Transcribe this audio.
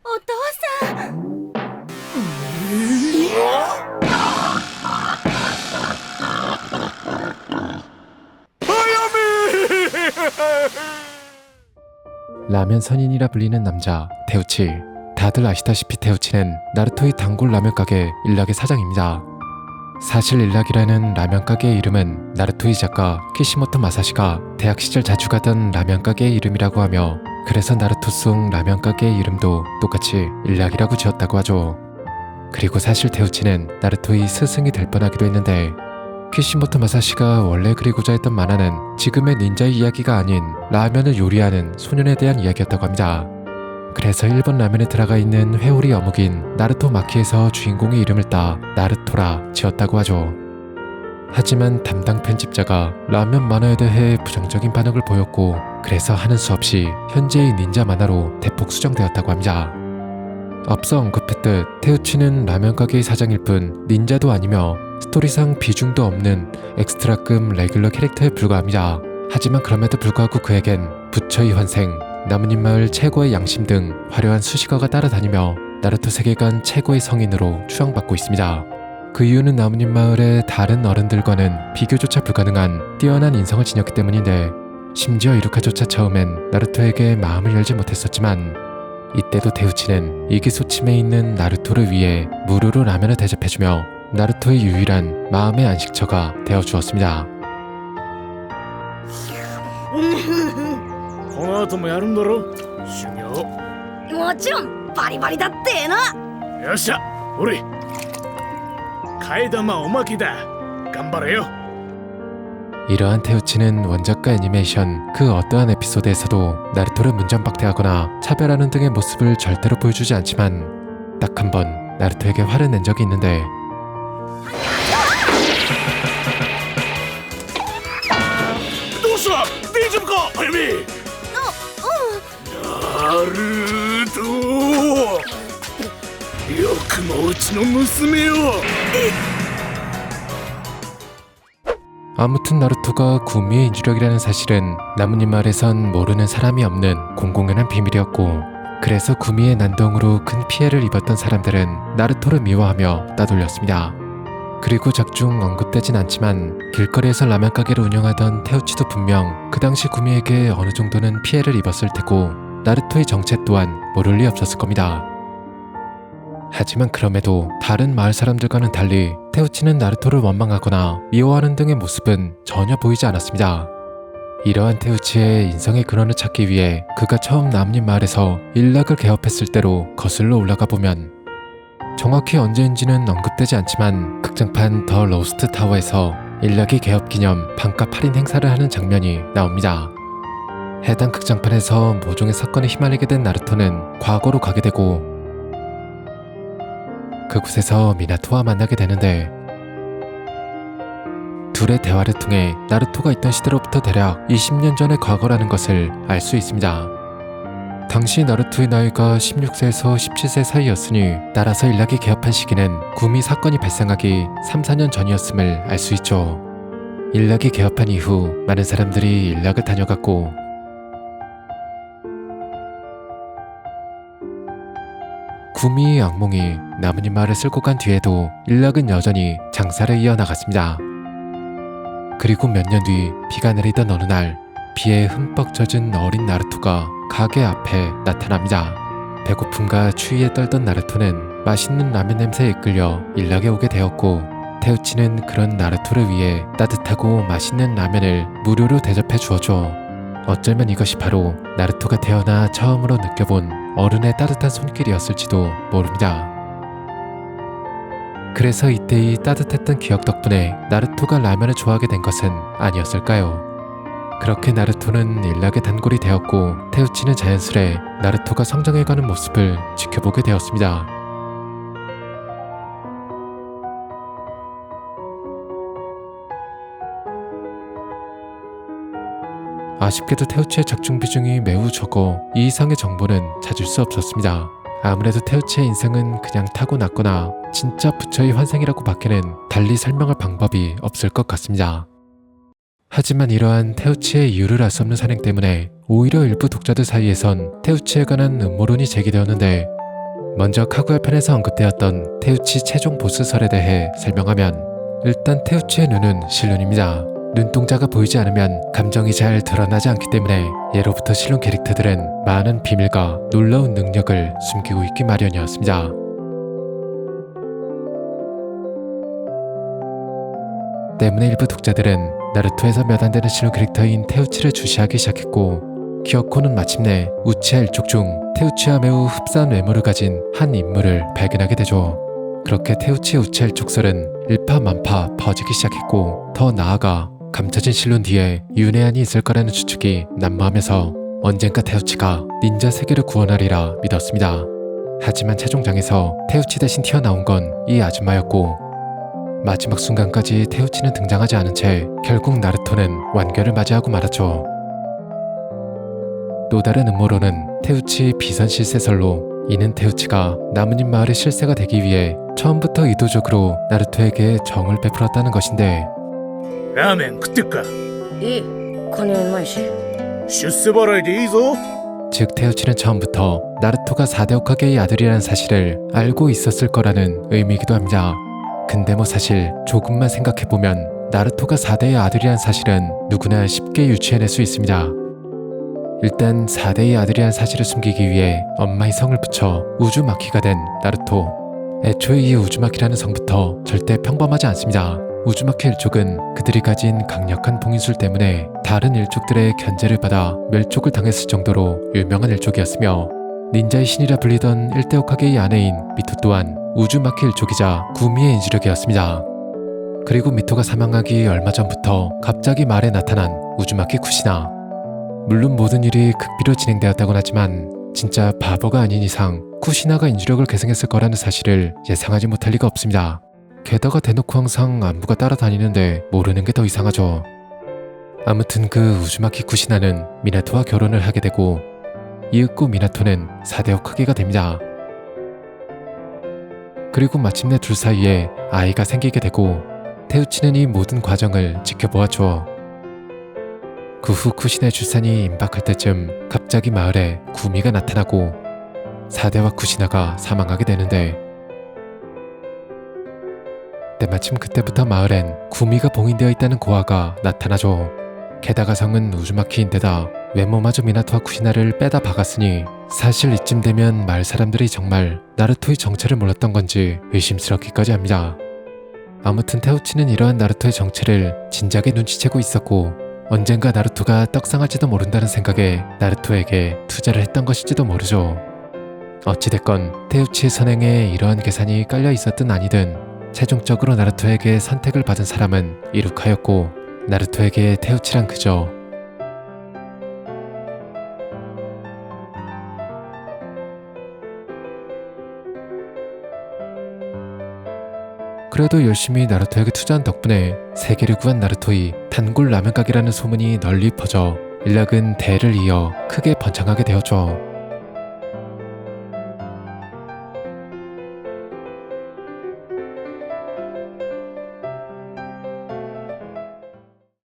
お父さん。라면 선인이라 불리는 남자 테우치. 다들 아시다시피 테우치는 나루토의 단골 라면 가게 일락의 사장입니다. 사실 일락이라는 라면 가게의 이름은 나루토의 작가 키시모토 마사시가 대학 시절 자주 가던 라면 가게의 이름이라고 하며, 그래서 나루토 속 라면 가게의 이름도 똑같이 일락이라고 지었다고 하죠. 그리고 사실 테우치는 나루토의 스승이 될 뻔하기도 했는데, 키시모토 마사시가 원래 그리고자 했던 만화는 지금의 닌자의 이야기가 아닌 라면을 요리하는 소년에 대한 이야기였다고 합니다. 그래서 일본 라면에 들어가 있는 회오리 어묵인 나루토 마키에서 주인공의 이름을 따 나루토라 지었다고 하죠. 하지만 담당 편집자가 라면 만화에 대해 부정적인 반응을 보였고, 그래서 하는 수 없이 현재의 닌자 만화로 대폭 수정되었다고 합니다. 앞서 언급했듯 테우치는 라면 가게의 사장일 뿐 닌자도 아니며 스토리상 비중도 없는 엑스트라급 레귤러 캐릭터에 불과합니다. 하지만 그럼에도 불구하고 그에겐 부처의 환생, 나뭇잎 마을 최고의 양심 등 화려한 수식어가 따라다니며 나루토 세계관 최고의 성인으로 추앙받고 있습니다. 그 이유는 나뭇잎 마을의 다른 어른들과는 비교조차 불가능한 뛰어난 인성을 지녔기 때문인데, 심지어 이루카조차 처음엔 나루토에게 마음을 열지 못했었지만, 이때도 테우치는 이기소침에 있는 나루토를 위해 무료로 라면을 대접해주며 나루토의 유일한 마음의 안식처가 되어주었습니다. この後もやるんだろ修行。もちろんバリバリだってな。よっしゃおり替え玉おまけだ頑張れよ。 이러한 테우치는 원작과 애니메이션 그 어떠한 에피소드에서도 나루토를 문전박대하거나 차별하는 등의 모습을 절대로 보여주지 않지만, 딱 한 번 나루토에게 화를 낸 적이 있는데, どうした大丈夫か早見。なるとよくもうちの娘を。 아무튼 나루토가 구미의 인주력이라는 사실은 나뭇잎 마을에선 모르는 사람이 없는 공공연한 비밀이었고, 그래서 구미의 난동으로 큰 피해를 입었던 사람들은 나루토를 미워하며 따돌렸습니다. 그리고 작중 언급되진 않지만 길거리에서 라면 가게를 운영하던 테우치도 분명 그 당시 구미에게 어느 정도는 피해를 입었을 테고, 나루토의 정체 또한 모를 리 없었을 겁니다. 하지만 그럼에도 다른 마을 사람들과는 달리 테우치는 나루토를 원망하거나 미워하는 등의 모습은 전혀 보이지 않았습니다. 이러한 테우치의 인성의 근원을 찾기 위해 그가 처음 나뭇잎 마을에서 일락을 개업했을 때로 거슬러 올라가 보면, 정확히 언제인지는 언급되지 않지만 극장판 더 로스트 타워에서 일락이 개업 기념 반값 할인 행사를 하는 장면이 나옵니다. 해당 극장판에서 모종의 사건에 휘말리게 된 나루토는 과거로 가게 되고, 그곳에서 미나토와 만나게 되는데, 둘의 대화를 통해 나루토가 있던 시대로부터 대략 20년 전의 과거라는 것을 알 수 있습니다. 당시 나루토의 나이가 16세에서 17세 사이였으니, 따라서 일락이 개업한 시기는 구미 사건이 발생하기 3-4년 전이었음을 알 수 있죠. 일락이 개업한 이후 많은 사람들이 일락을 다녀갔고, 구미의 악몽이 나뭇잎 마을을 쓸고 간 뒤에도 일락은 여전히 장사를 이어나갔습니다. 그리고 몇 년 뒤 비가 내리던 어느 날, 비에 흠뻑 젖은 어린 나루토가 가게 앞에 나타납니다. 배고픔과 추위에 떨던 나루토는 맛있는 라면 냄새에 이끌려 일락에 오게 되었고, 테우치는 그런 나루토를 위해 따뜻하고 맛있는 라면을 무료로 대접해 주었죠. 어쩌면 이것이 바로 나루토가 태어나 처음으로 느껴본 어른의 따뜻한 손길이었을지도 모릅니다. 그래서 이때의 따뜻했던 기억 덕분에 나루토가 라면을 좋아하게 된 것은 아니었을까요? 그렇게 나루토는 일락의 단골이 되었고, 테우치는 자연스레 나루토가 성장해가는 모습을 지켜보게 되었습니다. 아쉽게도 테우치의 작중 비중이 매우 적어 이 이상의 정보는 찾을 수 없었습니다. 아무래도 테우치의 인생은 그냥 타고났거나 진짜 부처의 환생이라고 밖에는 달리 설명할 방법이 없을 것 같습니다. 하지만 이러한 테우치의 이유를 알 수 없는 산행 때문에 오히려 일부 독자들 사이에선 테우치에 관한 음모론이 제기되었는데, 먼저 카구야 편에서 언급되었던 테우치 최종 보스설에 대해 설명하면, 일단 테우치의 눈은 실눈입니다. 눈동자가 보이지 않으면 감정이 잘 드러나지 않기 때문에 예로부터 실눈 캐릭터들은 많은 비밀과 놀라운 능력을 숨기고 있기 마련이었습니다. 때문에 일부 독자들은 나루토에서 몇 안 되는 실눈 캐릭터인 테우치를 주시하기 시작했고, 기어코는 마침내 우치하 일족 중 테우치와 매우 흡사한 외모를 가진 한 인물을 발견하게 되죠. 그렇게 테우치의 우치하 일족설은 일파만파 퍼지기 시작했고, 더 나아가 감춰진 실눈 뒤에 윤회한이 있을 거라는 추측이 난무하면서 언젠가 테우치가 닌자 세계를 구원하리라 믿었습니다. 하지만 최종장에서 테우치 대신 튀어나온 건 이 아줌마였고, 마지막 순간까지 테우치는 등장하지 않은 채 결국 나루토는 완결을 맞이하고 말았죠. 또 다른 음모론은 테우치 비선 실세설로, 이는 테우치가 나뭇잎 마을의 실세가 되기 위해 처음부터 의도적으로 나루토에게 정을 베풀었다는 것인데, ラーメン食ってっか。いい金ないし。出世払いでいいぞ。 즉 테우치는 처음부터 나루토가 4대 호카게의 아들이라는 사실을 알고 있었을 거라는 의미이기도 합니다. 근데 뭐 사실 조금만 생각해보면 나루토가 4대의 아들이란 사실은 누구나 쉽게 유추해낼 수 있습니다. 일단 4대의 아들이란 사실을 숨기기 위해 엄마의 성을 붙여 우즈마키가 된 나루토. 애초에 이 우즈마키라는 성부터 절대 평범하지 않습니다. 우즈마키 일족은 그들이 가진 강력한 봉인술 때문에 다른 일족들의 견제를 받아 멸족을 당했을 정도로 유명한 일족이었으며, 닌자의 신이라 불리던 1대 호카게의 아내인 미토 또한 우즈마키 일족이자 구미의 인지력이었습니다. 그리고 미토가 사망하기 얼마 전부터 갑자기 말에 나타난 우즈마키 쿠시나. 물론 모든 일이 극비로 진행되었다곤 하지만 진짜 바보가 아닌 이상 쿠시나가 인지력을 계승했을 거라는 사실을 예상하지 못할 리가 없습니다. 게다가 대놓고 항상 안부가 따라다니는데 모르는 게 더 이상하죠. 아무튼 그 우즈마키 쿠시나는 미나토와 결혼을 하게 되고, 이윽고 미나토는 4대 호카게가 됩니다. 그리고 마침내 둘 사이에 아이가 생기게 되고, 테우치는 이 모든 과정을 지켜보았죠. 그 후 쿠시나의 출산이 임박할 때쯤 갑자기 마을에 구미가 나타나고 4대와 쿠시나가 사망하게 되는데, 때마침 그때부터 마을엔 구미가 봉인되어 있다는 고아가 나타나죠. 게다가 성은 우즈마키인데다 외모마저 미나토와 쿠시나를 빼다 박았으니, 사실 이쯤 되면 마을 사람들이 정말 나루토의 정체를 몰랐던 건지 의심스럽기까지 합니다. 아무튼 테우치는 이러한 나루토의 정체를 진작에 눈치채고 있었고, 언젠가 나루토가 떡상할지도 모른다는 생각에 나루토에게 투자를 했던 것일지도 모르죠. 어찌됐건 테우치의 선행에 이러한 계산이 깔려 있었든 아니든 최종적으로 나루토에게 선택을 받은 사람은 이루카였고, 나루토에게 테우치란 그저 그래도 열심히 나루토에게 투자한 덕분에 세계를 구한 나루토의 단골 라면 가게라는 소문이 널리 퍼져 일락은 대를 이어 크게 번창하게 되었죠.